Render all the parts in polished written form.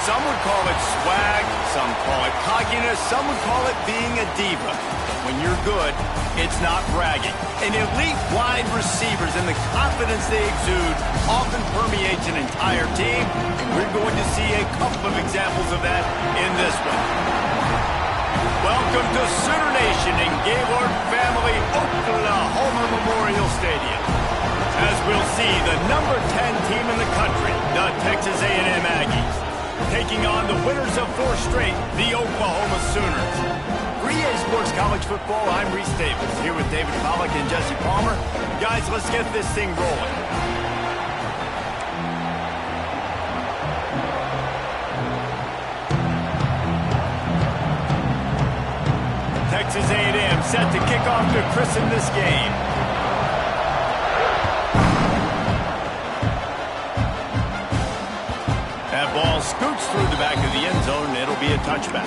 Some would call it swag, some call it cockiness, some would call it being a diva. But when you're good, it's not bragging. And elite wide receivers and the confidence they exude often permeates an entire team, and we're going to see a couple of examples of that in this one. Welcome to Sooner Nation in Gaylord Family Oklahoma Memorial Stadium. As we'll see, the number 10 team in the country, the Texas A&M Aggies, taking on the winners of 4 straight, the Oklahoma Sooners. For EA Sports College Football, I'm Reese Davis, here with David Pollack and Jesse Palmer. Guys, let's get this thing rolling. Texas A&M set to kick off to christen this game. That ball scoots through the back of the end zone, and it'll be a touchback.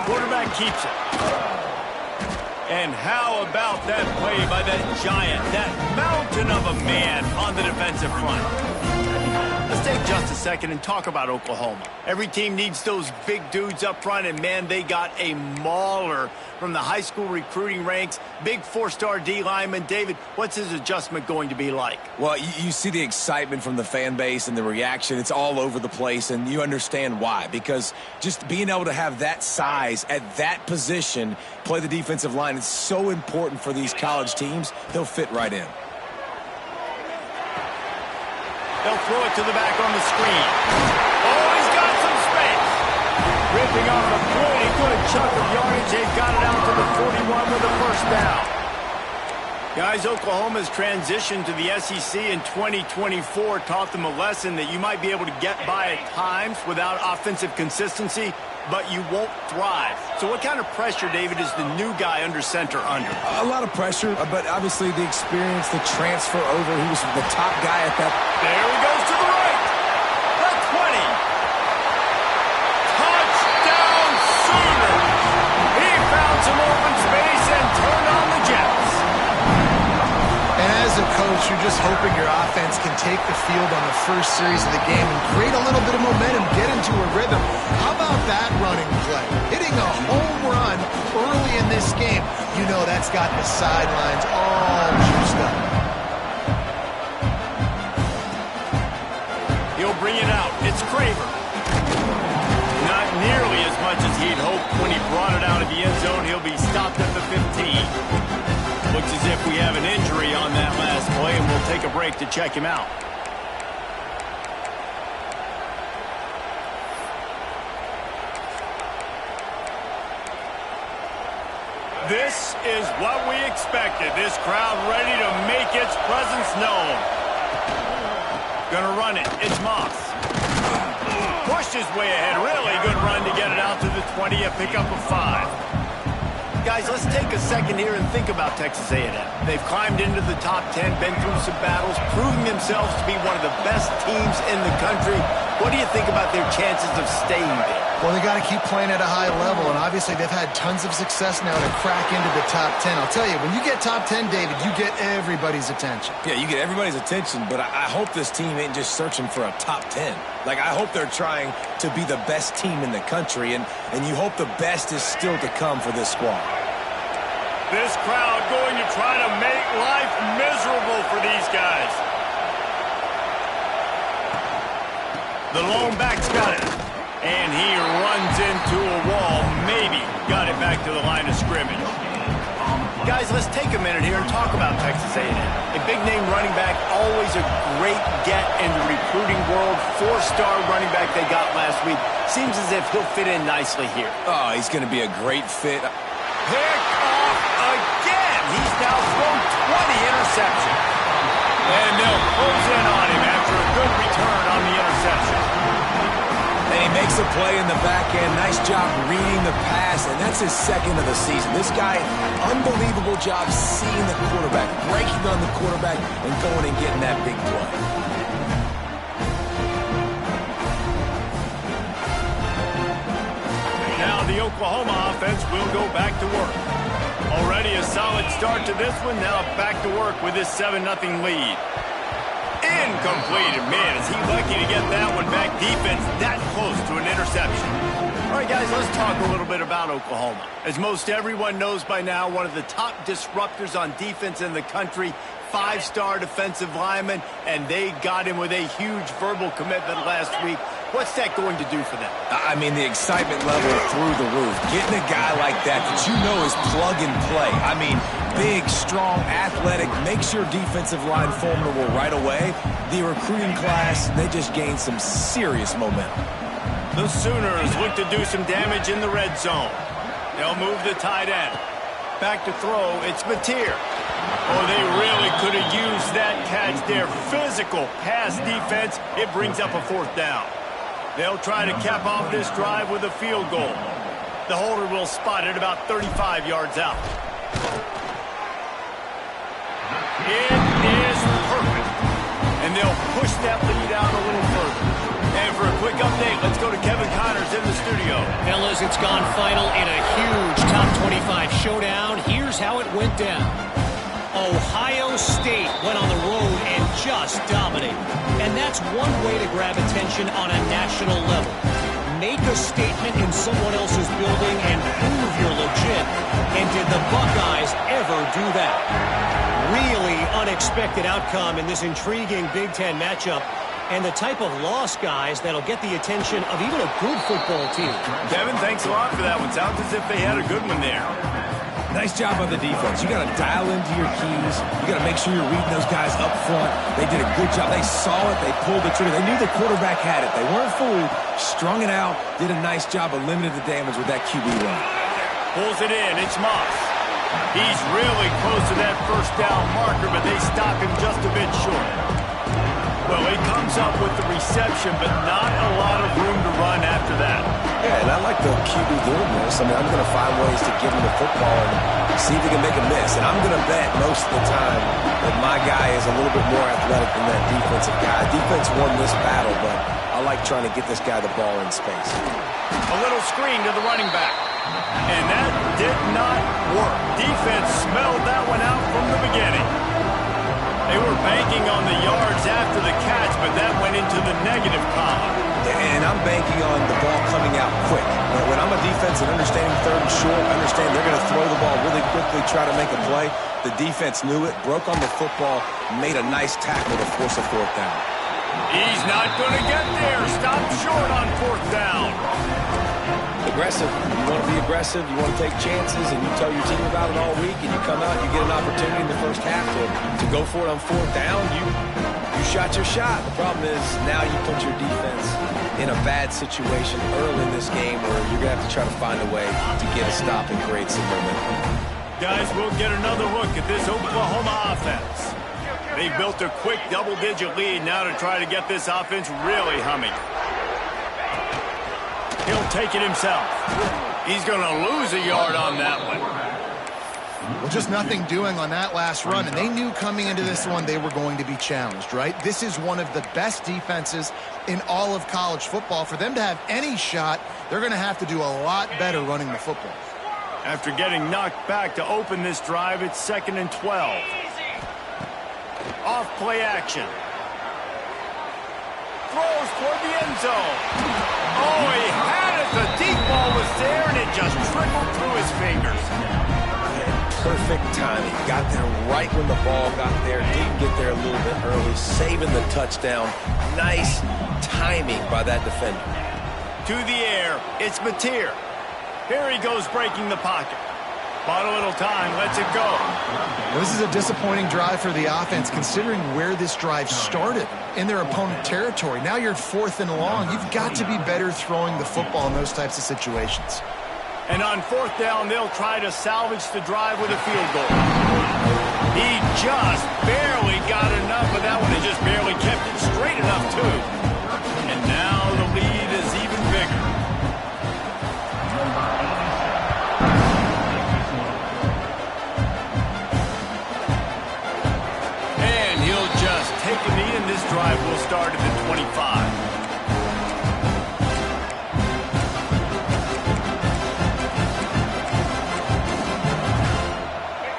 Quarterback keeps it. And how about that play by that giant, that mountain of a man on the defensive front? Let's take just a second and talk about Oklahoma. Every team needs those big dudes up front, and man, they got a mauler from the high school recruiting ranks. Big 4-star D lineman. David, what's his adjustment going to be like? Well, you see the excitement from the fan base and the reaction. It's all over the place, and you understand why. Because just being able to have that size at that position, play the defensive line, it's so important for these college teams. He'll fit right in. They'll throw it to the back on the screen. Oh, he's got some space. Ripping off a pretty good chunk of yardage. They've got it out to the 41 with a first down. Guys, Oklahoma's transition to the SEC in 2024 taught them a lesson that you might be able to get by at times without offensive consistency, but you won't thrive. So what kind of pressure, David, is the new guy under center under? A lot of pressure, but obviously the experience, the transfer over. He was the top guy at that. There he goes to the right. The 20. Touchdown Sooners. He found some open space and turned on the Jets. And as a coach, you're just hoping your offense can take the field on the first series of the game and create a little bit of momentum, get into a rhythm. How about that running play? Hitting a home run early in this game. You know that's got the sidelines all juiced up. He'll bring it out. It's Craver. Not nearly as much as he'd hoped when he brought it out of the end zone. He'll be stopped at the 15. Looks as if we have an injury on that last play, and we'll take a break to check him out. This is what we expected. This crowd ready to make its presence known. Gonna run it. It's Moss. Pushed his way ahead. Really good run to get it out to the 20, a pickup of 5. Guys, let's take a second here and think about Texas A&M. They've climbed into the top 10, been through some battles, proving themselves to be one of the best teams in the country. What do you think about their chances of staying there? Well, they got to keep playing at a high level, and obviously they've had tons of success now to crack into the top 10. I'll tell you, when you get top 10, David, you get everybody's attention. Yeah, you get everybody's attention, but I hope this team ain't just searching for a top 10. Like, I hope they're trying to be the best team in the country, and you hope the best is still to come for this squad. This crowd going to try to make life miserable for these guys. The lone back's got it. And he runs into a wall. Maybe got it back to the line of scrimmage. Guys, let's take a minute here and talk about Texas A&M. A big-name running back, always a great get in the recruiting world. 4-star running back they got last week. Seems as if he'll fit in nicely here. Oh, he's going to be a great fit. Pick off again. He's now thrown 20 interceptions. And they'll close in on him after a good return on the interception. And he makes Makes a play in the back end. Nice job reading the pass, and that's his second of the season. This guy, unbelievable job seeing the quarterback, breaking on the quarterback, and going and getting that big play. Now the Oklahoma offense will go back to work. Already a solid start to this one. Now back to work with this 7-0 lead. Incomplete. Man, is he lucky to get that one back. Defense that close to an interception. All right, guys, let's talk a little bit about Oklahoma. As most everyone knows by now, one of the top disruptors on defense in the country, 5-star defensive lineman, and they got him with a huge verbal commitment last week. What's that going to do for them? I mean, the excitement level through the roof. Getting a guy like that you know is plug and play. I mean, big, strong, athletic, makes your defensive line formidable right away. The recruiting class, they just gained some serious momentum. The Sooners look to do some damage in the red zone. They'll move the tight end. Back to throw, it's Mateer. Oh, they really could have used that catch there. Physical pass defense. It brings up a 4th down. They'll try to cap off this drive with a field goal. The holder will spot it about 35 yards out. It is perfect. And they'll push that lead out a little further. And for a quick update, let's go to Kevin Connors in the studio. Fellas, it's gone final in a huge top 25 showdown. Here's how it went down. Ohio State went on the road and just dominated. And that's one way to grab attention on a national level. Make a statement in someone else's building and prove you're legit. And did the Buckeyes ever do that? Really unexpected outcome in this intriguing Big Ten matchup. And the type of loss, guys, that'll get the attention of even a good football team. Kevin, thanks a lot for that one. Sounds as if they had a good one there. Nice job on the defense. You got to dial into your keys. You got to make sure you're reading those guys up front. They did a good job. They saw it. They pulled the trigger. They knew the quarterback had it. They weren't fooled. Strung it out. Did a nice job of limiting the damage with that QB run. Pulls it in. It's Moss. He's really close to that 1st down marker, but they stop him just a bit short. Well, he comes up with the reception, but not a lot of room to run after that. Yeah, and I like the QB doing this. I mean, I'm going to find ways to give him the football and see if he can make a miss. And I'm going to bet most of the time that my guy is a little bit more athletic than that defensive guy. Defense won this battle, but I like trying to get this guy the ball in space. A little screen to the running back. And that did not work. Defense smelled that one out from the beginning. They were banking on the yards after the catch, but that went into the negative column. And I'm banking on the ball coming out quick. When I'm a defense and understanding 3rd and short, understand they're going to throw the ball really quickly, try to make a play. The defense knew it, broke on the football, made a nice tackle to force a 4th down. He's not going to get there. Stop short on 4th down. Aggressive. You want to be aggressive. You want to take chances, and you tell your team about it all week, and you come out, you get an opportunity in the first half to go for it on 4th down. You shot your shot. The problem is now you put your defense in a bad situation early in this game where you're going to have to try to find a way to get a stop and create some momentum. Guys, we'll get another look at this Oklahoma offense. They built a quick double-digit lead now to try to get this offense really humming. He'll take it himself. He's going to lose a yard on that one. Well, just nothing doing on that last run, and they knew coming into this one they were going to be challenged, right? This is one of the best defenses in all of college football. For them to have any shot, they're going to have to do a lot better running the football. After getting knocked back to open this drive, it's 2nd and 12. Off play action. Throws toward the end zone. Oh, he had it. The deep ball was there, and it just trickled through his fingers. Perfect timing. Got there right when the ball got there. Didn't get there a little bit early. Saving the touchdown. Nice timing by that defender. To the air. It's Mateer. Here he goes breaking the pocket. Bought a little time. Lets it go. Well, this is a disappointing drive for the offense considering where this drive started in their opponent territory. Now you're 4th and long. You've got to be better throwing the football in those types of situations. And on 4th down, they'll try to salvage the drive with a field goal. He just barely got enough of that one. He just barely kept it straight enough, too. And now the lead is even bigger. drive will start at the 25.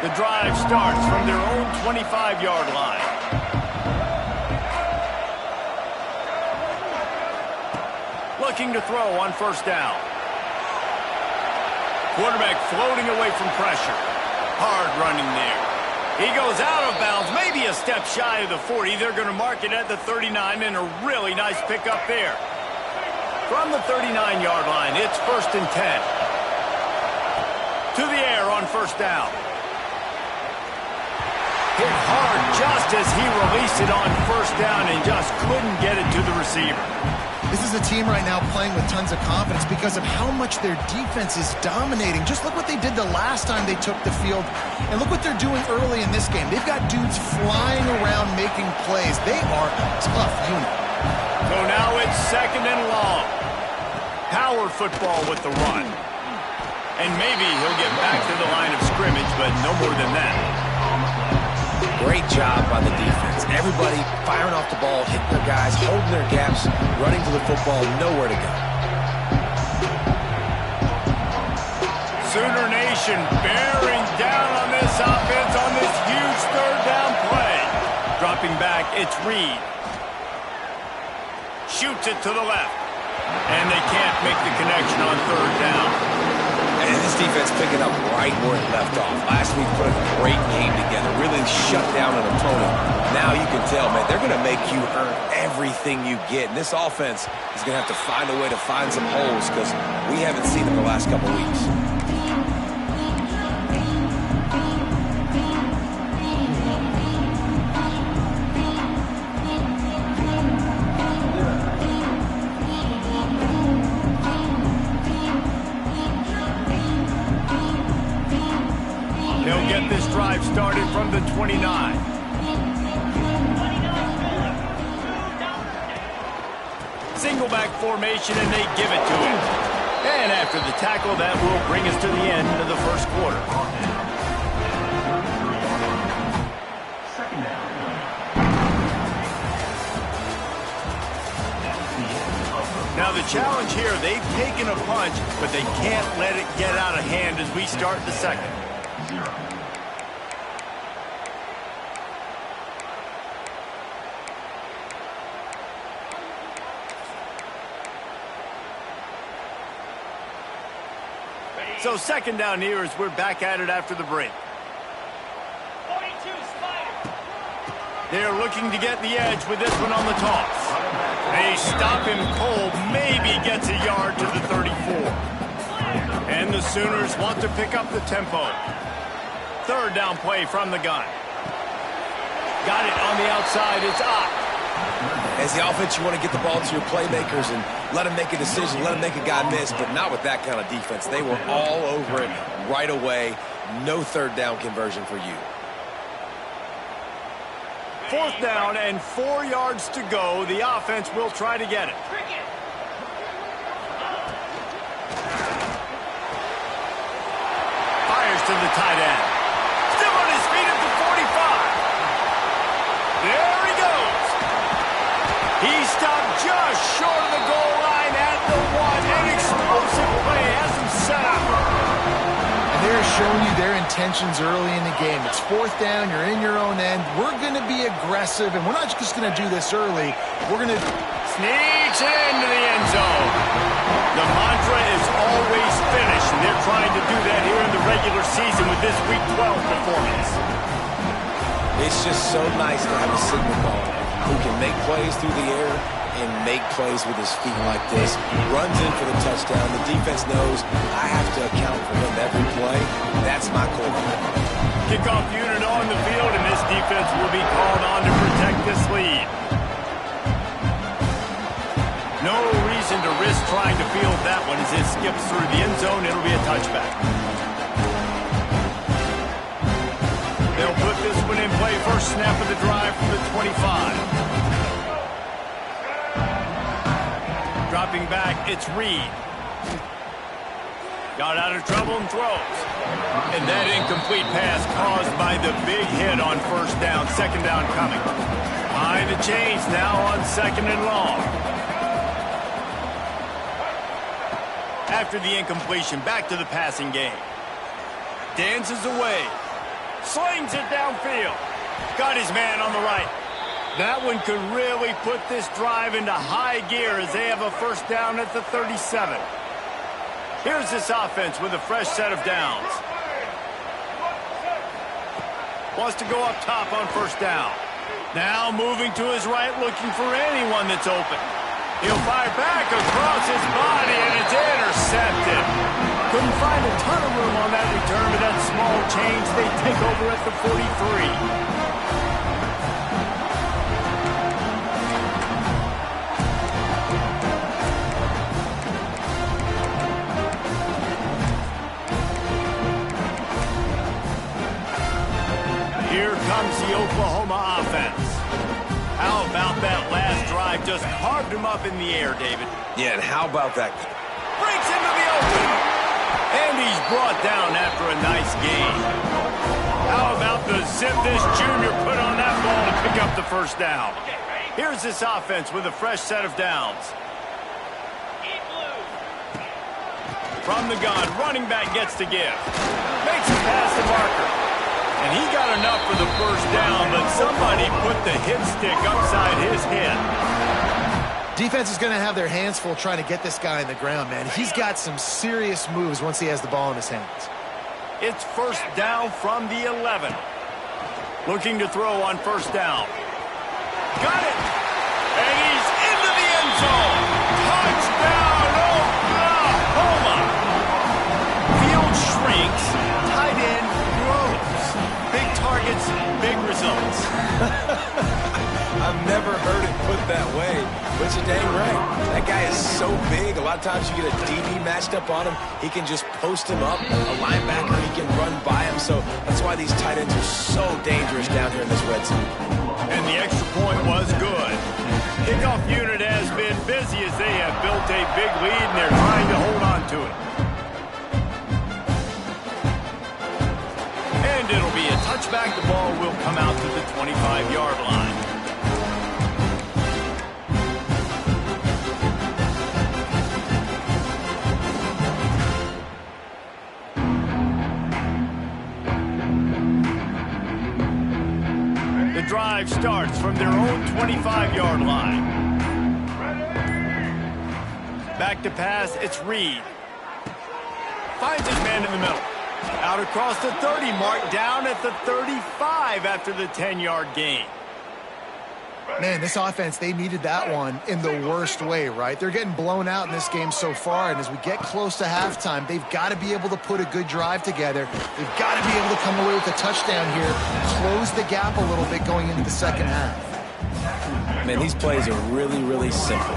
The drive starts from their own 25-yard line. Looking to throw on first down. Quarterback floating away from pressure. Hard running there. He goes out of bounds, maybe a step shy of the 40. They're going to mark it at the 39, and a really nice pickup there. From the 39-yard line, it's 1st and 10. To the air on first down. Hit hard just as he released it on first down and just couldn't get it to the receiver. This is a team right now playing with tons of confidence because of how much their defense is dominating. Just look what they did the last time they took the field, and look what they're doing early in this game. They've got dudes flying around making plays. They are a tough unit. So now it's 2nd and long. Power football with the run. And maybe he'll get back to the line of scrimmage, but no more than that. Great job by the defense. Everybody firing off the ball, hitting their guys, holding their gaps, running to the football, nowhere to go. Sooner Nation bearing down on this offense on this huge 3rd down play. Dropping back, it's Reed. Shoots it to the left. And they can't make the connection on 3rd down. And this defense picking up right where it left off. Last week put a great game together, really shut down an opponent. Now you can tell, man, they're going to make you earn everything you get. And this offense is going to have to find a way to find some holes because we haven't seen them the last couple weeks. They'll get this drive started from the 29. Single back formation, and they give it to him. And after the tackle, that will bring us to the end of the first quarter. Now the challenge here, they've taken a punch, but they can't let it get out of hand as we start the second. So 2nd down here as we're back at it after the break. They're looking to get the edge with this one on the toss. They stop him cold, maybe gets a yard to the 34. And the Sooners want to pick up the tempo. 3rd down play from the gun. Got it on the outside, it's up. As the offense, you want to get the ball to your playmakers and let them make a decision, let them make a guy miss, but not with that kind of defense. They were all over it right away. No 3rd down conversion for you. 4th down and 4 yards to go. The offense will try to get it. Fires to the tight end. Still on his feet at the 45. There he goes. He stopped just short of the goal line at the 1. An explosive play has him set up. They're showing you their intentions early in the game. It's 4th down, you're in your own end. We're going to be aggressive, and we're not just going to do this early. We're going to sneaks into the end zone. The mantra is always finish, and they're trying to do that here in the regular season with this Week 12 performance. It's just so nice to have a signal ball who can make plays through the air and make plays with his feet like this. Runs in for the touchdown. The defense knows I have to account for him every play. That's my quarterback. Kickoff unit on the field, and this defense will be called on to protect this lead. No reason to risk trying to field that one as it skips through the end zone. It'll be a touchback. They'll put this one in play. First snap of the drive from the 25. Dropping back, it's Reed. Got out of trouble and throws. And that incomplete pass caused by the big hit on first down. Second down coming. Behind the chains now on second and long. After the incompletion, back to the passing game. Dances away. Slings it downfield. Got his man on the right. That one could really put this drive into high gear as they have a first down at the 37. Here's this offense with a fresh set of downs. Wants to go up top on first down. Now moving to his right, looking for anyone that's open. He'll fire back across his body, and it's intercepted. Couldn't find a ton of room on that return, but that small change, they take over at the 43. Here comes the Oklahoma offense. How about that last drive? Just carved him up in the air, David. Yeah, and how about that? Breaks into the open. And he's brought down after a nice gain. How about the zip this junior put on that ball to pick up the first down? Here's this offense with a fresh set of downs. From the gun, running back gets to give. Makes a pass to Barker. And he got enough for the first down, but somebody put the hit stick upside his head. Defense is going to have their hands full trying to get this guy in the ground, man. He's got some serious moves once he has the ball in his hands. It's first down from the 11. Looking to throw on first down. Got it! And he's into the end zone! Touchdown, Oklahoma! Field shrinks, tight end grows. Big targets, big results. I've never heard it put that way, but you're dang right. That guy is so big. A lot of times you get a DB matched up on him. He can just post him up. A linebacker, he can run by him. So that's why these tight ends are so dangerous down here in this red zone. And the extra point was good. Kickoff unit has been busy as they have built a big lead, and they're trying to hold on to it. And it'll be a touchback. The ball will come out to the 25-yard line. The drive starts from their own 25-yard line. Back to pass, it's Reed. Finds his man in the middle. Out across the 30 mark, down at the 35 after the 10-yard gain. Man, this offense, they needed that one in the worst way, right? They're getting blown out in this game so far, and as we get close to halftime, they've got to be able to put a good drive together. They've got to be able to come away with a touchdown here, close the gap a little bit going into the second half. Man, these plays are really, really simple.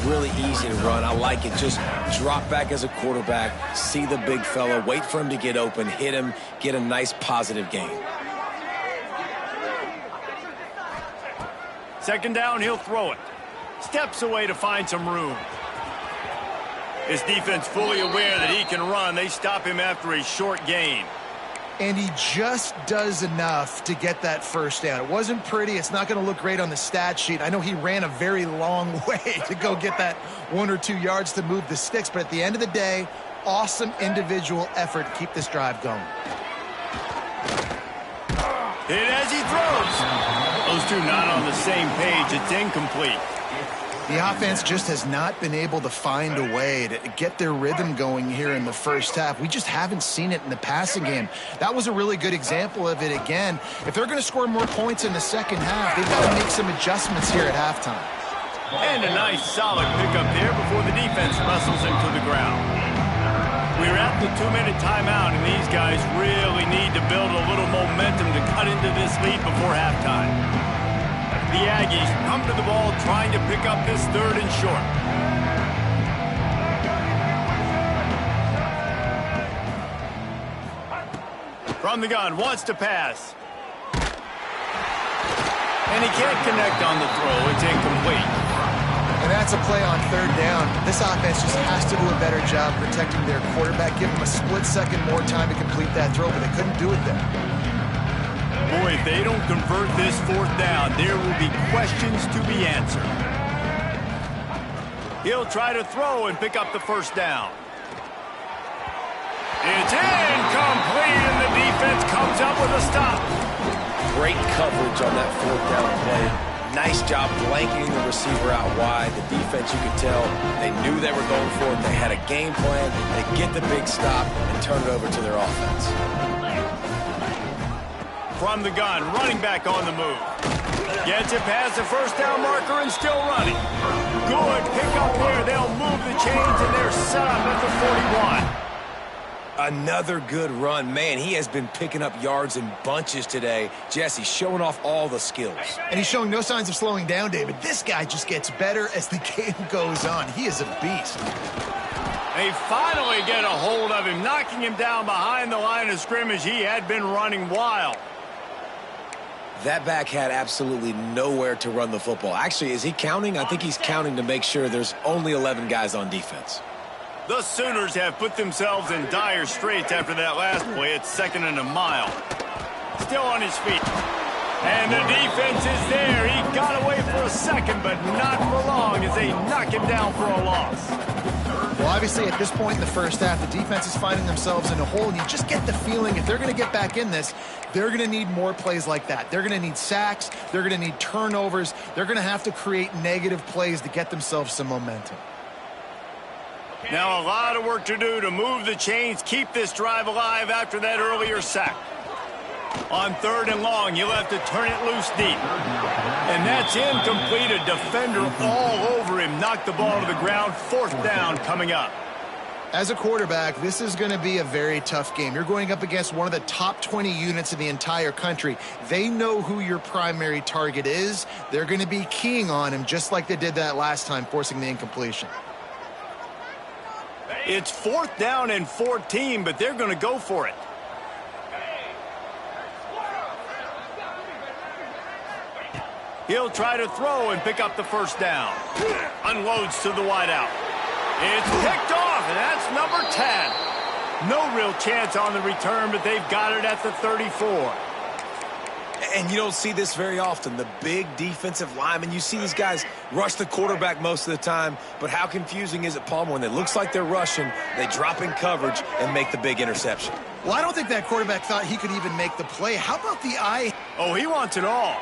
Really easy to run. I like it. Just drop back as a quarterback, see the big fella, wait for him to get open, hit him, get a nice positive gain. Second down, he'll throw it. Steps away to find some room. His defense fully aware that he can run. They stop him after a short gain. And he just does enough to get that first down. It wasn't pretty. It's not going to look great on the stat sheet. I know he ran a very long way to go get that 1 or 2 yards to move the sticks, but at the end of the day, awesome individual effort to keep this drive going. Hit as he throws. Those two not on the same page. It's incomplete. The offense just has not been able to find a way to get their rhythm going here in the first half. We just haven't seen it in the passing game. That was a really good example of it again. If they're going to score more points in the second half, they've got to make some adjustments here at halftime. And a nice solid pickup there before the defense wrestles him to the ground. We're at the 2-minute timeout, and these guys really need to build a little momentum to cut into this lead before halftime. The Aggies come to the ball trying to pick up this third and short. From the gun, wants to pass. And he can't connect on the throw. It's incomplete. And that's a play on third down. This offense just has to do a better job protecting their quarterback. Give them a split second more time to complete that throw, but they couldn't do it there. Boy, if they don't convert this fourth down, there will be questions to be answered. He'll try to throw and pick up the first down. It's incomplete, and the defense comes up with a stop. Great coverage on that fourth down play. Nice job blanketing the receiver out wide. The defense, you could tell, they knew they were going for it. They had a game plan. They get the big stop and turn it over to their offense. From the gun, running back on the move. Gets it past the first down marker and still running. Good pick up there. They'll move the chains, and they're set up at the 41. Another good run. Man, he has been picking up yards in bunches today. Jesse showing off all the skills. And he's showing no signs of slowing down, David. This guy just gets better as the game goes on. He is a beast. They finally get a hold of him, knocking him down behind the line of scrimmage. He had been running wild. That back had absolutely nowhere to run the football. Actually, is he counting? I think he's counting to make sure there's only 11 guys on defense. The Sooners have put themselves in dire straits after that last play. It's 2nd and a mile. Still on his feet. And the defense is there. He got away for a second, but not for long as they knock him down for a loss. Well, obviously, at this point in the first half, the defense is finding themselves in a hole, and you just get the feeling if they're going to get back in this, they're going to need more plays like that. They're going to need sacks. They're going to need turnovers. They're going to have to create negative plays to get themselves some momentum. Now a lot of work to do to move the chains, keep this drive alive after that earlier sack. On 3rd and long, you'll have to turn it loose deep. And that's incomplete. A defender all over him. Knocked the ball to the ground. 4th down coming up. As a quarterback, this is going to be a very tough game. You're going up against one of the top 20 units in the entire country. They know who your primary target is. They're going to be keying on him just like they did that last time, forcing the incompletion. It's 4th down and 14, but they're going to go for it. He'll try to throw and pick up the first down. Unloads to the wideout. It's picked off, and that's number 10. No real chance on the return, but they've got it at the 34. And you don't see this very often. The big defensive linemen, you see these guys rush the quarterback most of the time, but how confusing is it, Palmer, when it looks like they're rushing, they drop in coverage and make the big interception? Well, I don't think that quarterback thought he could even make the play. How about the eye? Oh, he wants it all.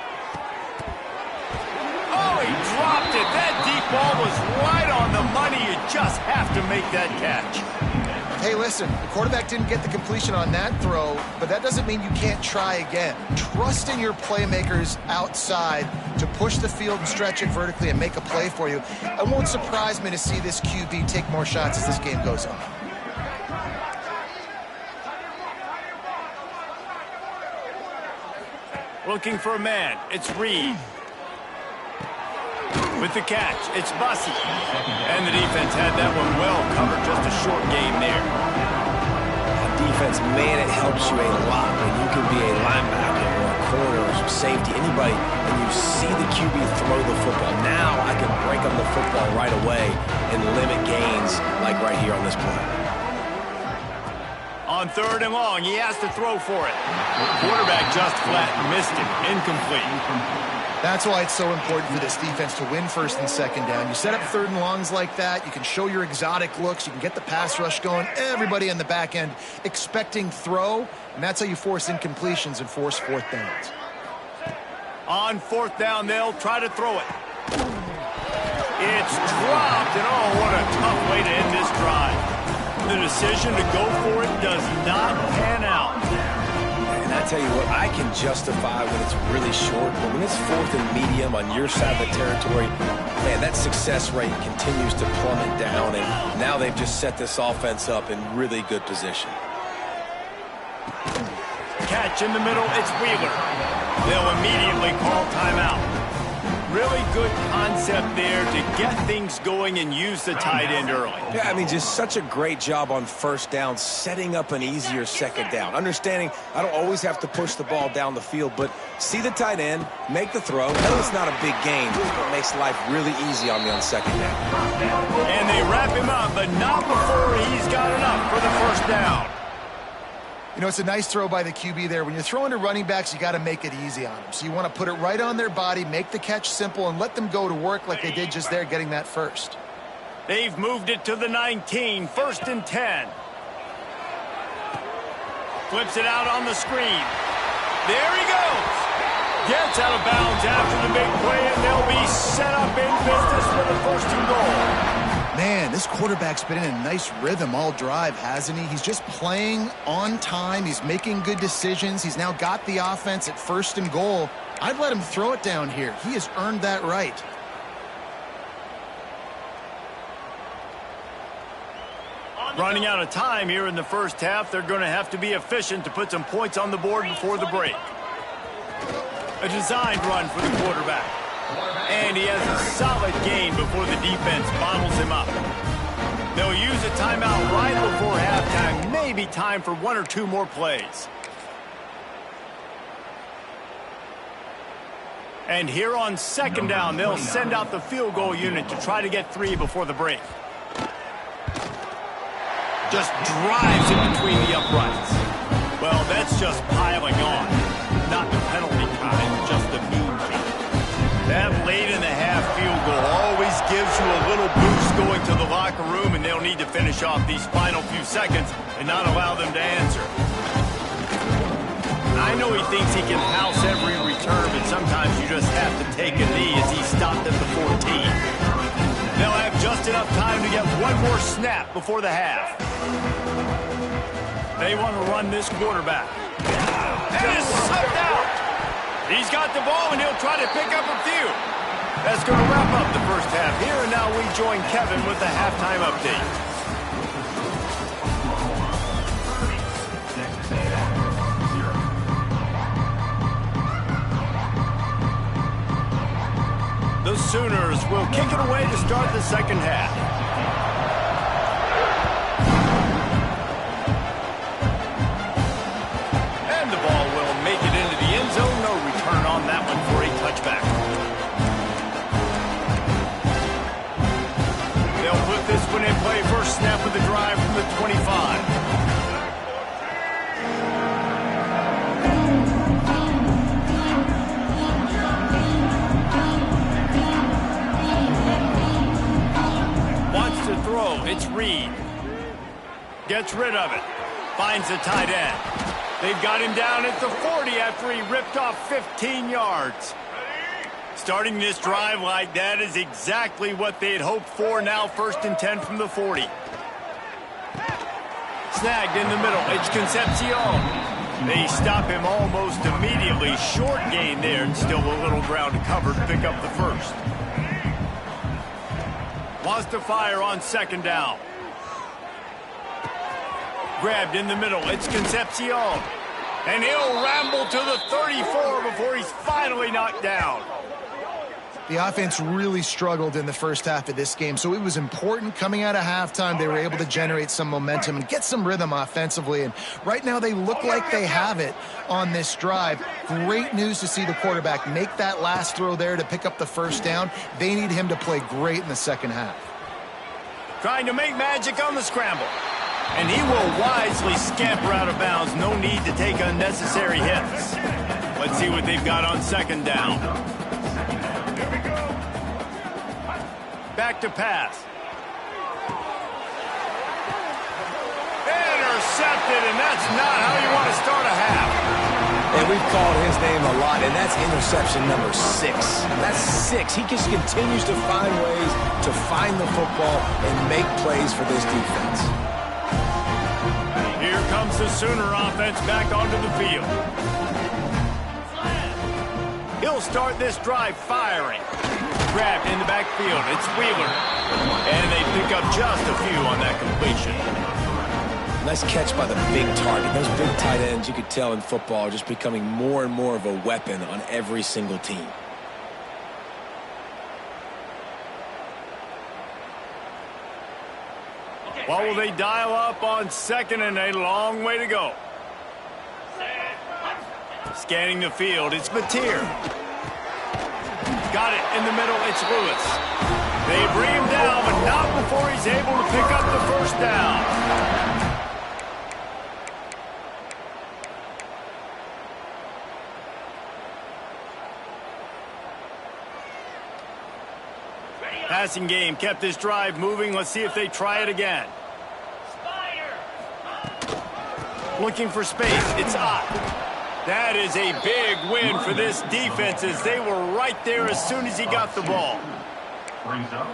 Oh, he dropped it. That deep ball was right on the money. You just have to make that catch. Hey, listen, the quarterback didn't get the completion on that throw, but that doesn't mean you can't try again. Trust in your playmakers outside to push the field and stretch it vertically and make a play for you. It won't surprise me to see this QB take more shots as this game goes on. Looking for a man. It's Reed. With the catch, it's Bussey. And the defense had that one well covered. Just a short game there. Defense, man, it helps you a lot when you can be a linebacker or a corner or safety, anybody, and you see the QB throw the football. Now I can break on the football right away and limit gains like right here on this play. On 3rd and long, he has to throw for it. Quarterback just flat missed it. Incomplete. That's why it's so important for this defense to win 1st and 2nd down. You set up 3rd and longs like that, you can show your exotic looks, you can get the pass rush going, everybody on the back end expecting throw, and that's how you force incompletions and force 4th downs. On 4th down, they'll try to throw it. It's dropped, and oh, what a tough way to end this drive. The decision to go for it does not pan out. And I tell you what, I can justify when it's really short, but when it's 4th and medium on your side of the territory, man, that success rate continues to plummet down, and now they've just set this offense up in really good position. Catch in the middle, it's Wheeler. They'll immediately call timeout. Really good concept there to get things going and use the tight end early. Yeah, I mean, just such a great job on first down, setting up an easier second down. Understanding I don't always have to push the ball down the field, but see the tight end, make the throw. I know it's not a big game, but it makes life really easy on me on second down. And they wrap him up, but not before he's got enough for the first down. You know, it's a nice throw by the QB there. When you're throwing to running backs, you got to make it easy on them. So you want to put it right on their body, make the catch simple, and let them go to work like they did just there, getting that first. They've moved it to the 19, 1st and 10. Flips it out on the screen. There he goes. Gets out of bounds after the big play, and they'll be set up in business for the 1st and goal. Man, this quarterback's been in a nice rhythm all drive, hasn't he? He's just playing on time. He's making good decisions. He's now got the offense at 1st and goal. I'd let him throw it down here. He has earned that right. Running out of time here in the first half. They're going to have to be efficient to put some points on the board before the break. A designed run for the quarterback. And he has a solid gain before the defense bottles him up. They'll use a timeout right before halftime. Maybe time for 1 or 2 more plays. And here on second down, they'll send out the field goal unit to try to get 3 before the break. Just drives in between the uprights. Well, that's just piling on. Not the penalty kind, just the mean kind. That late in the half field goal always gives you a little boost going to the locker room, and they'll need to finish off these final few seconds and not allow them to answer. I know he thinks he can house every return, but sometimes you just have to take a knee as he stopped at the 14. They'll have just enough time to get 1 more snap before the half. They want to run this quarterback. And it's sucked out. He's got the ball, and he'll try to pick up a few. That's going to wrap up the first half here, and now we join Kevin with the halftime update. The Sooners will kick it away to start the second half. And the ball will make it into the end zone. No return on that one for a touchback. They'll put this one in play. First snap of the drive from the 25. Throw. It's Reed. Gets rid of it. Finds the tight end. They've got him down at the 40 after he ripped off 15 yards. Starting this drive like that is exactly what they had hoped for. Now 1st and 10 from the 40. Snagged in the middle. It's Concepcion. They stop him almost immediately. Short gain there, and still a little ground to cover to pick up the first. Wants to fire on second down. Grabbed in the middle. It's Concepcion. And he'll ramble to the 34 before he's finally knocked down. The offense really struggled in the first half of this game, so it was important coming out of halftime. They were able to generate some momentum and get some rhythm offensively, and right now they look like they have it on this drive. Great news to see the quarterback make that last throw there to pick up the first down. They need him to play great in the second half. Trying to make magic on the scramble. And he will wisely scamper out of bounds. No need to take unnecessary hits. Let's see what they've got on second down. Back to pass. Intercepted, and that's not how you want to start a half. And we've called his name a lot, and that's interception number 6. That's 6. He just continues to find ways to find the football and make plays for this defense. Here comes the Sooner offense back onto the field. He'll start this drive firing. Grabbed in the backfield. It's Wheeler. And they pick up just a few on that completion. Nice catch by the big target. Those big tight ends, you could tell in football, are just becoming more and more of a weapon on every single team. What will they dial up on second and a long way to go? Scanning the field, it's Mateer. Got it in the middle, it's Lewis. They bring him down, but not before he's able to pick up the first down. Passing game kept this drive moving. Let's see if they try it again. Looking for space. It's Ott. That is a big win for this defense as they were right there as soon as he got the ball.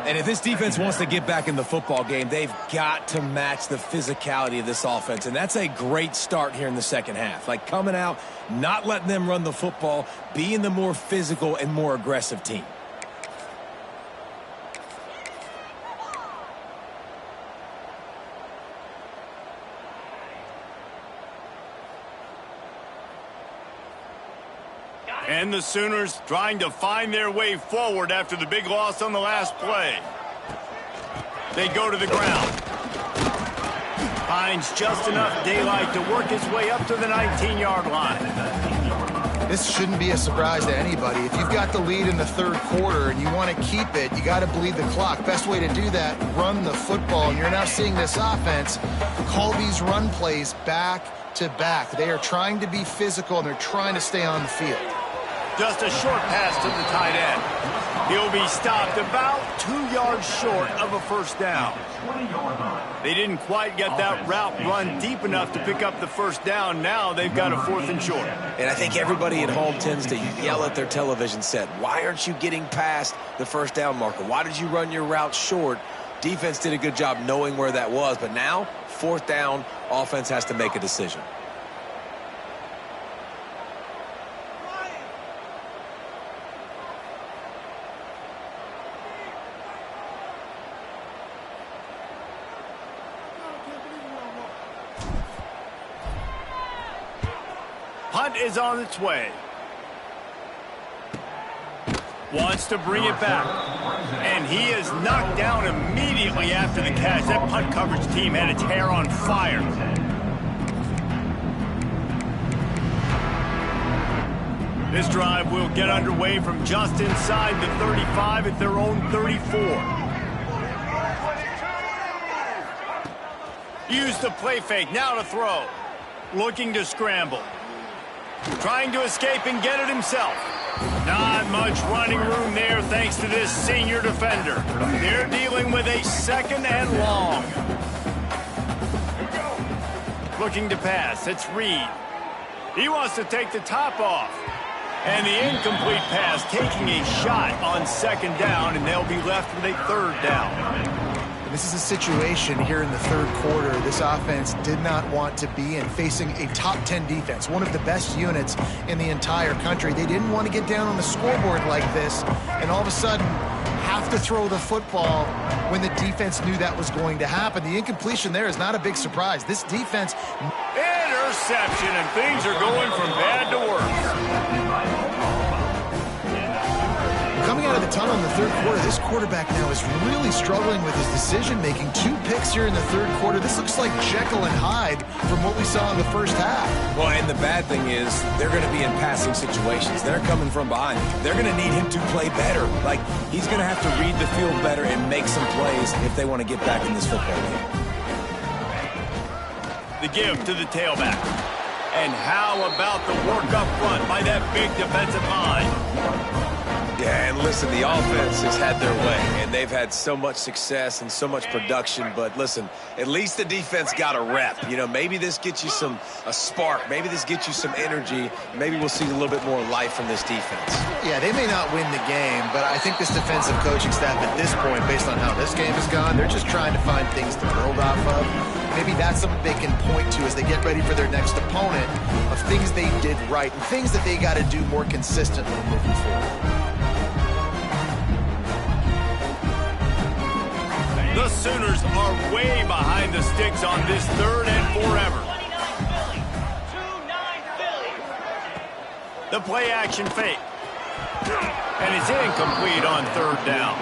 And if this defense wants to get back in the football game, they've got to match the physicality of this offense. And that's a great start here in the second half. Like coming out, not letting them run the football, being the more physical and more aggressive team. And the Sooners trying to find their way forward after the big loss on the last play. They go to the ground. Finds just enough daylight to work his way up to the 19-yard line. This shouldn't be a surprise to anybody. If you've got the lead in the third quarter and you want to keep it, you got to bleed the clock. Best way to do that, run the football. And you're now seeing this offense call these run plays back to back. They are trying to be physical, and they're trying to stay on the field. Just a short pass to the tight end. He'll be stopped about 2 yards short of a first down. They didn't quite get that route run deep enough to pick up the first down. Now they've got a 4th and short. And I think everybody at home tends to yell at their television set, why aren't you getting past the first down marker? Why did you run your route short? Defense did a good job knowing where that was, but now 4th down, offense has to make a decision. Punt is on its way. Wants to bring it back. And he is knocked down immediately after the catch. That punt coverage team had its hair on fire. This drive will get underway from just inside the 35 at their own 34. Use the play fake, now to throw. Looking to scramble. Trying to escape and get it himself. Not much running room there thanks to this senior defender. They're dealing with a 2nd and long. Looking to pass, it's Reed. He wants to take the top off. And the incomplete pass taking a shot on 2nd down, and they'll be left with a 3rd down. This is a situation here in the third quarter this offense did not want to be in, facing a top 10 defense, one of the best units in the entire country. They didn't want to get down on the scoreboard like this and all of a sudden have to throw the football when the defense knew that was going to happen. The incompletion there is not a big surprise. This defense... Interception, and things are going from bad to worse. Coming out of the tunnel in the third quarter, this quarterback now is really struggling with his decision-making. 2 picks here in the third quarter. This looks like Jekyll and Hyde from what we saw in the first half. Well, and the bad thing is they're going to be in passing situations. They're coming from behind. They're going to need him to play better. Like, he's going to have to read the field better and make some plays if they want to get back in this football game. The give to the tailback. And how about the work up front by that big defensive line? Yeah, and listen, the offense has had their way, and they've had so much success and so much production. But listen, at least the defense got a rep. You know, maybe this gets you a spark. Maybe this gets you some energy. Maybe we'll see a little bit more life from this defense. Yeah, they may not win the game, but I think this defensive coaching staff at this point, based on how this game has gone, they're just trying to find things to build off of. Maybe that's something they can point to as they get ready for their next opponent, of things they did right and things that they got to do more consistently moving forward. The Sooners are way behind the sticks on this 3rd and forever. The play action fake. And it's incomplete on 3rd down.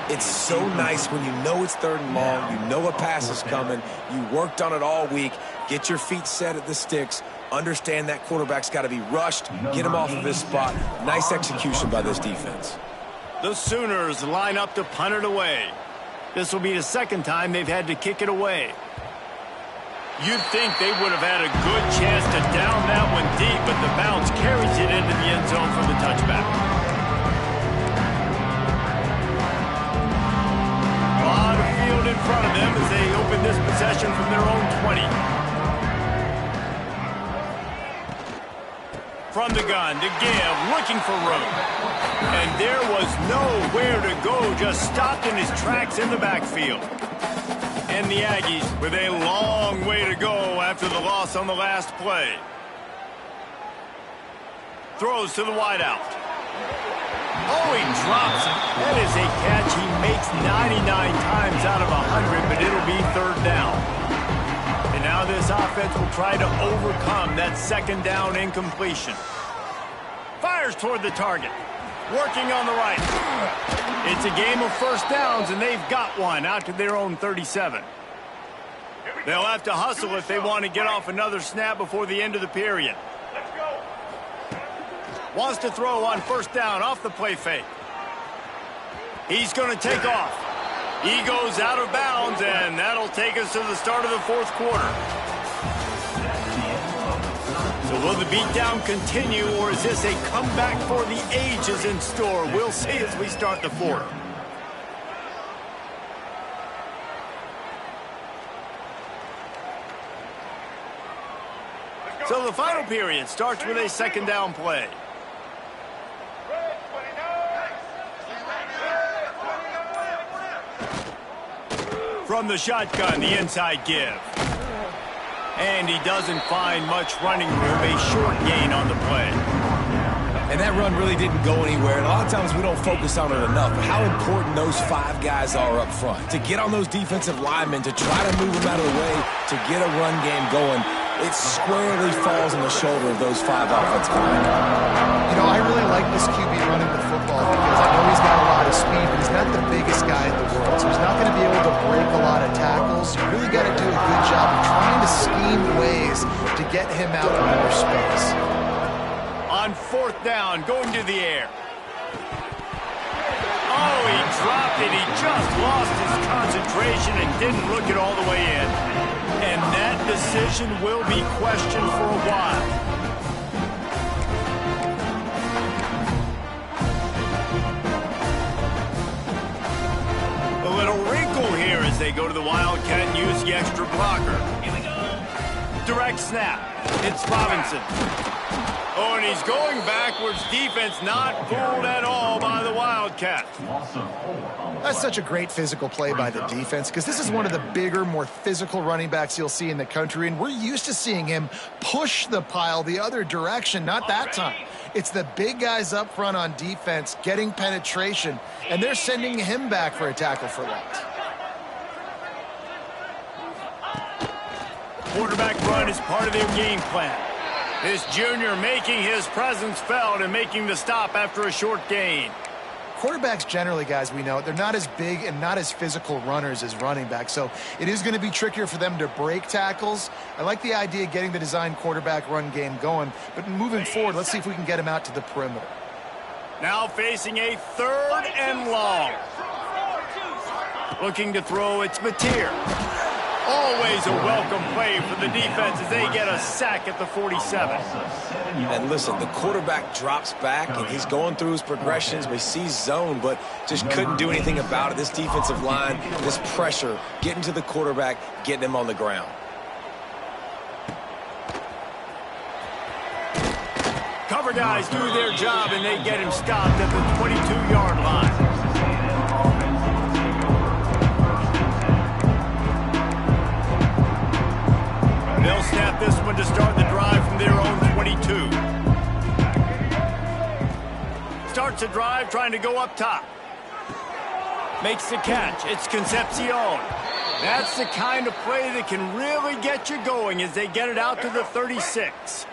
It's so nice when you know it's 3rd and long, you know a pass is coming, you worked on it all week, get your feet set at the sticks, understand that quarterback's got to be rushed, get him off of his spot. Nice execution by this defense. The Sooners line up to punt it away. This will be the 2nd time they've had to kick it away. You'd think they would have had a good chance to down that one deep, but the bounce carries it into the end zone for the touchback. A lot of field in front of them as they open this possession from their own 20. From the gun to give, looking for room. And there was nowhere to go, just stopped in his tracks in the backfield. And the Aggies with a long way to go after the loss on the last play. Throws to the wideout. Oh, he drops it. That is a catch he makes 99 times out of 100, but it'll be 3rd down. And now this offense will try to overcome that 2nd down incompletion. Fires toward the target. Working on the right. It's a game of 1st downs, and they've got one out to their own 37. They'll have to hustle if they want to get off another snap before the end of the period. Wants to throw on 1st down off the play fake. He's going to take off. He goes out of bounds, and that'll take us to the start of the 4th quarter. So will the beatdown continue, or is this a comeback for the ages in store? We'll see as we start the 4th. So the final period starts with a 2nd down play. From the shotgun, the inside give. And he doesn't find much running room, a short gain on the play. And that run really didn't go anywhere. And a lot of times we don't focus on it enough. But how important those 5 guys are up front. To get on those defensive linemen, to try to move them out of the way, to get a run game going, it squarely falls on the shoulder of those 5 offensive linemen. You know, I really like this QB running the football because I know he's got a lot of speed, but he's not the biggest guy in the world. So he's not going to be able to break a lot of tackles. You really got to do a good job of trying to scheme ways to get him out in more space. On 4th down, going to the air. Oh, he dropped it. He just lost his concentration and didn't look it all the way in. And that decision will be questioned for a while. A little wrinkle here as they go to the Wildcat and use the extra blocker. Here we go. Direct snap. It's Robinson. Oh, and he's going backwards. Defense not fooled at all by the Wildcats. That's such a great physical play by the defense because this is one of the bigger, more physical running backs you'll see in the country, and we're used to seeing him push the pile the other direction. Not that time. It's the big guys up front on defense getting penetration, and they're sending him back for a tackle for loss. Quarterback run is part of their game plan. This junior making his presence felt and making the stop after a short gain. Quarterbacks generally, guys, we know, they're not as big and not as physical runners as running backs, so it is going to be trickier for them to break tackles. I like the idea of getting the design quarterback run game going, but moving forward, let's see if we can get him out to the perimeter. Now facing a 3rd and long. Looking to throw, it's Mateer. Always a welcome play for the defense as they get a sack at the 47. And listen, the quarterback drops back, and he's going through his progressions. We see zone, but just couldn't do anything about it. This defensive line, this pressure, getting to the quarterback, getting him on the ground. Cover guys do their job, and they get him stopped at the 22-yard line. They'll snap this one to start the drive from their own 22. Starts the drive trying to go up top. Makes the catch. It's Concepcion. That's the kind of play that can really get you going as they get it out to the 36.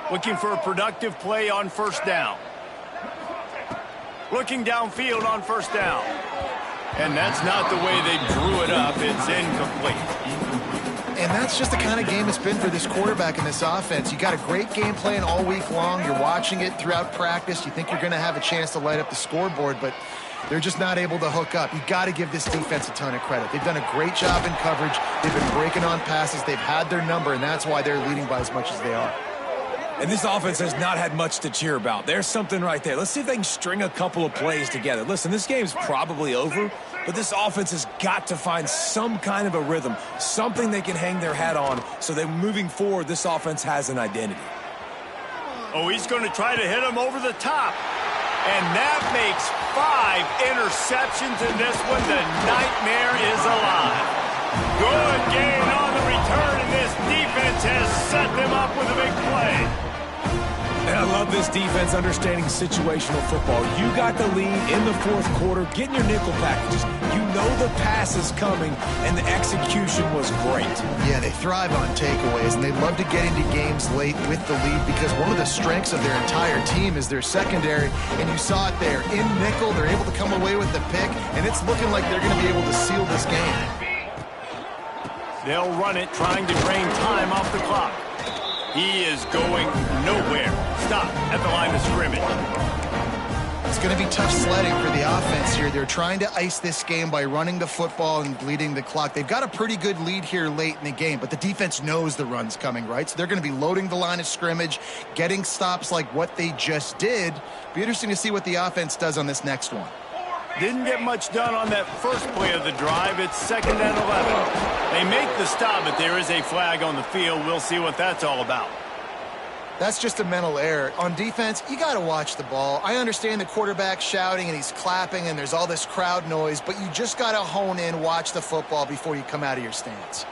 Looking for a productive play on 1st down. Looking downfield on 1st down. And that's not the way they drew it up. It's incomplete. And that's just the kind of game it's been for this quarterback in this offense. You got a great game plan all week long. You're watching it throughout practice. You think you're going to have a chance to light up the scoreboard, but they're just not able to hook up. You got to give this defense a ton of credit. They've done a great job in coverage. They've been breaking on passes. They've had their number, and that's why they're leading by as much as they are. And this offense has not had much to cheer about. There's something right there. Let's see if they can string a couple of plays together. Listen, this game's probably over, but this offense has got to find some kind of a rhythm, something they can hang their hat on so that moving forward, this offense has an identity. Oh, he's going to try to hit him over the top. And that makes 5 interceptions in this one. The nightmare is alive. Good gain on the return, and this defense has set them up with a big play. And I love this defense understanding situational football. You got the lead in the fourth quarter, getting your nickel packages. You know the pass is coming, and the execution was great. Yeah, they thrive on takeaways, and they love to get into games late with the lead because one of the strengths of their entire team is their secondary, and you saw it there. In nickel, they're able to come away with the pick, and it's looking like they're going to be able to seal this game. They'll run it, trying to drain time off the clock. He is going nowhere. Stop at the line of scrimmage. It's going to be tough sledding for the offense here. They're trying to ice this game by running the football and bleeding the clock. They've got a pretty good lead here late in the game, but the defense knows the run's coming, right? So they're going to be loading the line of scrimmage, getting stops like what they just did. Be interesting to see what the offense does on this next one. Didn't get much done on that first play of the drive. It's 2nd and 11. They make the stop, but there is a flag on the field. We'll see what that's all about. That's just a mental error. On defense, you got to watch the ball. I understand the quarterback shouting and he's clapping and there's all this crowd noise, but you just got to hone in, watch the football before you come out of your stance.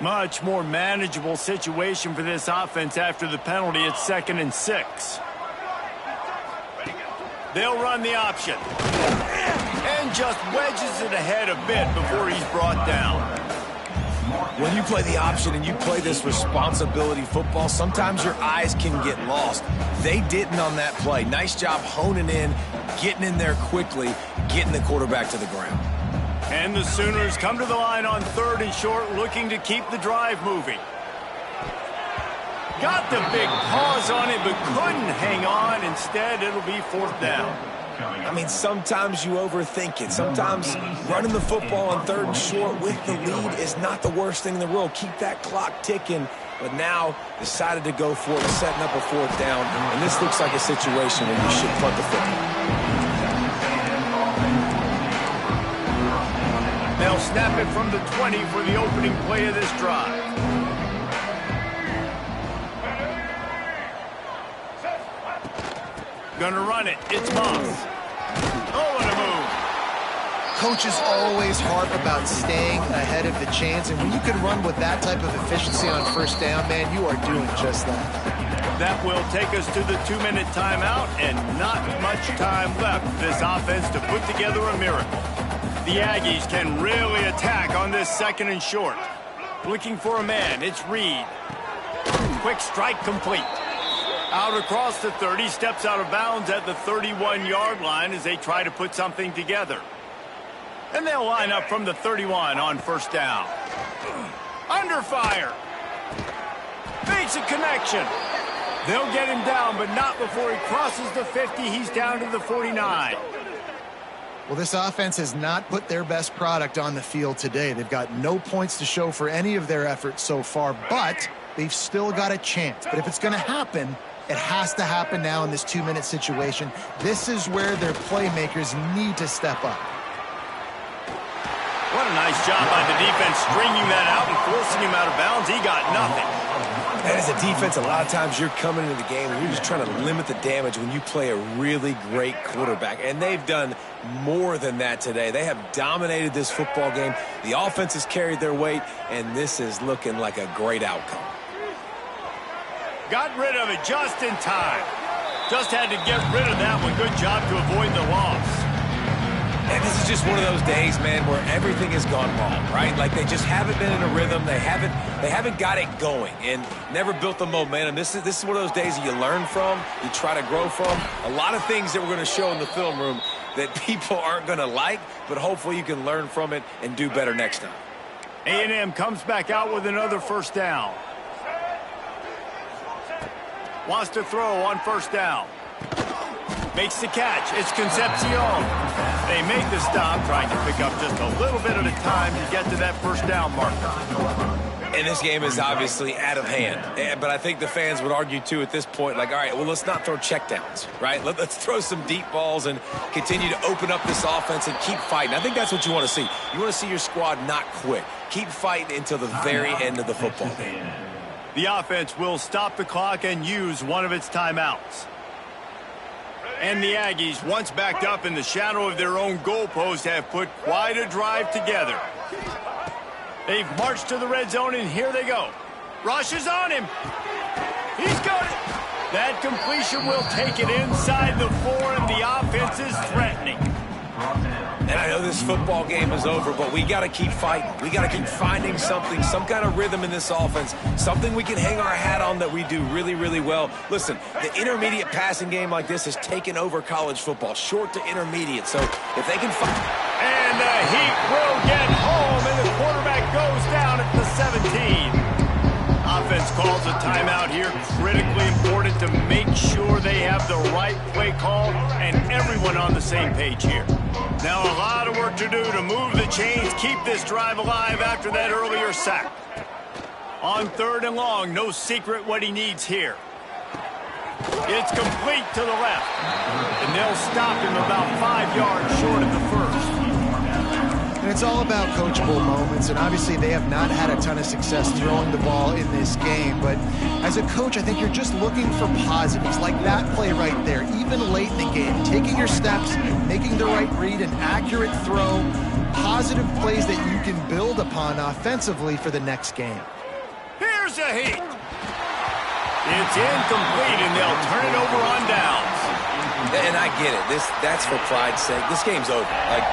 Much more manageable situation for this offense after the penalty. It's 2nd and 6. They'll run the option. And just wedges it ahead a bit before he's brought down. When you play the option and you play this responsibility football, sometimes your eyes can get lost. They didn't on that play. Nice job honing in, getting in there quickly, getting the quarterback to the ground. And the Sooners come to the line on 3rd and short, looking to keep the drive moving. Got the big pause on it, but couldn't hang on. Instead, it'll be 4th down. I mean, sometimes you overthink it. Sometimes running the football on 3rd and short with the lead is not the worst thing in the world. Keep that clock ticking. But now decided to go for it, setting up a 4th down. And this looks like a situation where you should punt the football. They'll snap it from the 20 for the opening play of this drive. Gonna run it. It's Moss. Oh, what a move. Coaches always harp about staying ahead of the chains, and when you can run with that type of efficiency on 1st down, man, you are doing just that. That will take us to the 2-minute timeout, and not much time left for this offense to put together a miracle. The Aggies can really attack on this 2nd and short. Looking for a man. It's Reed. Quick strike complete. Out across the 30, steps out of bounds at the 31-yard line as they try to put something together. And they'll line up from the 31 on 1st down. Under fire. Makes a connection. They'll get him down, but not before he crosses the 50. He's down to the 49. Well, this offense has not put their best product on the field today. They've got no points to show for any of their efforts so far, but they've still got a chance. But if it's going to happen, it has to happen now in this 2-minute situation. This is where their playmakers need to step up. What a nice job by the defense stringing that out and forcing him out of bounds. He got nothing. And as a defense, a lot of times you're coming into the game and you're just trying to limit the damage when you play a really great quarterback. And they've done more than that today. They have dominated this football game. The offense has carried their weight, and this is looking like a great outcome. Got rid of it just in time. Just had to get rid of that one. Good job to avoid the loss. And this is just one of those days, man, where everything has gone wrong, right? Like they just haven't been in a rhythm. They haven't got it going and never built the momentum. This is one of those days that you learn from, you try to grow from. A lot of things that we're going to show in the film room that people aren't going to like, but hopefully you can learn from it and do better next time. A&M comes back out with another first down. Wants to throw on first down. Makes the catch. It's Concepcion. They make the stop, trying to pick up just a little bit at a time to get to that first down marker. And this game is obviously out of hand. But I think the fans would argue, too, at this point, like, all right, well, let's not throw checkdowns, right? Let's throw some deep balls and continue to open up this offense and keep fighting. I think that's what you want to see. You want to see your squad not quit. Keep fighting until the very end of the football game. The offense will stop the clock and use one of its timeouts. And the Aggies, once backed up in the shadow of their own goalpost, have put quite a drive together. They've marched to the red zone, and here they go. Rush is on him. He's got it. That completion will take it inside the 4, and the offense is threatening. And I know this football game is over, but we got to keep fighting. We got to keep finding something, some kind of rhythm in this offense, something we can hang our hat on that we do really, really well. Listen, the intermediate passing game like this has taken over college football, short to intermediate. So if they can find... And the Heat will get home, and the quarterback goes down at the 17. Offense calls a timeout here. Critically important to make sure they have the right play call and everyone on the same page here. Now a lot of work to do to move the chains, keep this drive alive after that earlier sack. On 3rd and long, no secret what he needs here. It's complete to the left. And they'll stop him about 5 yards short of the first. And it's all about coachable moments, and obviously they have not had a ton of success throwing the ball in this game. But as a coach, I think you're just looking for positives, like that play right there, even late in the game. Taking your steps, making the right read, an accurate throw, positive plays that you can build upon offensively for the next game. Here's a Heat. It's incomplete, and they'll turn it over on downs. And I get it. That's for pride's sake. This game's over. Like,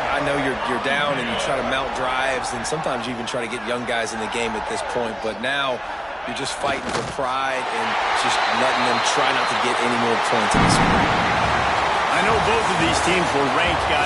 I know you're down and you try to mount drives, and sometimes you even try to get young guys in the game at this point. But now you're just fighting for pride and just letting them try not to get any more points in this game. I know both of these teams were ranked, guys.